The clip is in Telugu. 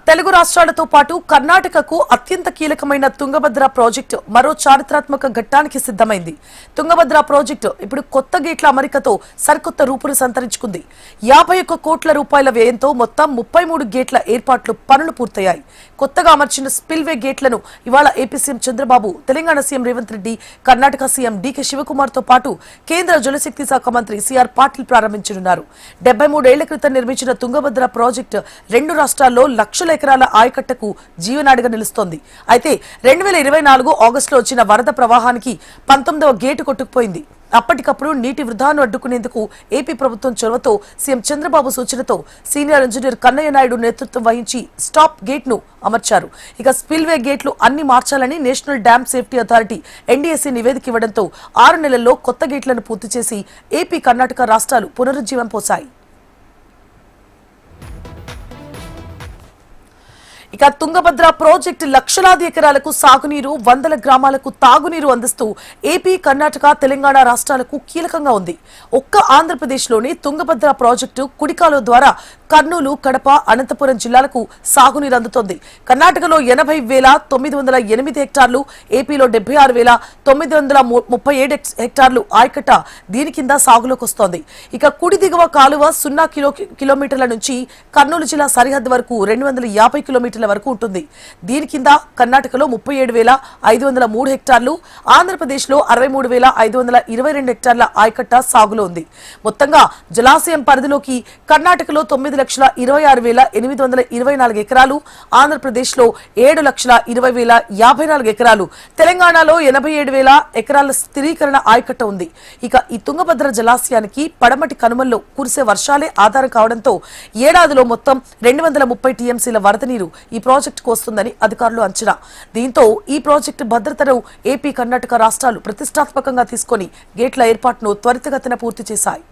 తెలుగు రాష్ట్రాలతో పాటు కర్ణాటకకు అత్యంత కీలకమైన తుంగభద్ర ప్రాజెక్టు మరో చారిత్రాత్మక ఘట్టానికి సిద్ధమైంది. తుంగభద్ర ప్రాజెక్టు ఇప్పుడు కొత్త గేట్ల అమరికతో సరికొత్త రూపును సంతరించుకుంది. 51 కోట్ల రూపాయల వ్యయంతో మొత్తం 33 గేట్ల ఏర్పాట్లు పనులు పూర్తయ్యాయి. కొత్తగా అమర్చిన స్పిల్వే గేట్లను ఇవాళ AP CM Chandrababu, Telangana CM Revanth Reddy, Karnataka CM DK Shivakumar తో పాటు కేంద్ర జలశక్తి శాఖ మంత్రి సిఆర్ పాటిల్ ప్రారంభించనున్నారు. 73 ఏళ్ల క్రితం నిర్మించిన తుంగభద్ర ప్రాజెక్టు రెండు రాష్ట్రాల్లో లక్షల ఎకరాల ఆయకట్టకు జీవనాడిగా నిలుస్తోంది. అయితే 2024 ఆగస్టులో వచ్చిన వరద ప్రవాహానికి 19వ గేటు కొట్టుకుపోయింది. అప్పటికప్పుడు నీటి వృధాను అడ్డుకునేందుకు ఏపీ ప్రభుత్వం చొరవతో సీఎం చంద్రబాబు సూచనతో సీనియర్ ఇంజనీర్ కన్నయ్య నాయుడు నేతృత్వం వహించి స్టాప్ గేట్ ను అమర్చారు. ఇక స్పిల్వే గేట్లు అన్ని మార్చాలని national dam safety authority NDSC నివేదిక ఇవ్వడంతో 6 నెలల్లో కొత్త గేట్లను పూర్తి చేసి ఏపీ, కర్ణాటక రాష్ట్రాలు పునరుజ్జీవం పోశాయి. ఇక తుంగభద్ర ప్రాజెక్టు లక్షలాది ఎకరాలకు సాగునీరు, వందల గ్రామాలకు తాగునీరు అందిస్తూ ఏపీ, కర్ణాటక, తెలంగాణ రాష్ట్రాలకు కీలకంగా ఉంది. ఒక్క ఆంధ్రప్రదేశ్లోని తుంగభద్ర ప్రాజెక్టు కుడికాలువ ద్వారా కర్నూలు, కడప, అనంతపురం జిల్లాలకు సాగునీరు అందుతోంది. కర్ణాటకలో 80,908 హెక్టార్లు, ఏపీలో 76,937 హెక్టార్లు ఆయకట్ట దీని కింద సాగులోకి వస్తోంది. ఇక కుడి దిగువ కాలువ 0 కిలోమీటర్ల నుంచి కర్నూలు జిల్లా సరిహద్దు వరకు 250 కిలోమీటర్ల వరకు ఉంటుంది. దీని కింద కర్ణాటకలో 37,503 హెక్టార్లు, ఆంధ్రప్రదేశ్లో 63,522 హెక్టార్ల ఆయకట్ట సాగులో ఉంది. మొత్తంగా జలాశయం పరిధిలోకి కర్ణాటకలో 9,26,824 ఎకరాలు, ఆంధ్రప్రదేశ్లో 7,20,054 ఎకరాలు, తెలంగాణలో 87,000 ఎకరాల స్థిరీకరణ ఆయకట్ట ఉంది. ఇక ఈ తుంగభద్ర జలాశయానికి పడమటి కనుమల్లో కురిసే వర్షాలే ఆధారం కావడంతో ఏడాదిలో మొత్తం 230 టీఎంసీల వరద నీరు ఈ ప్రాజెక్టుకు వస్తుందని అధికారులు అంచనా. దీంతో ఈ ప్రాజెక్టు భద్రతను ఏపీ, కర్ణాటక రాష్ట్రాలు ప్రతిష్టాత్మకంగా తీసుకుని గేట్ల ఏర్పాటును త్వరితగతిన పూర్తి చేశాయి.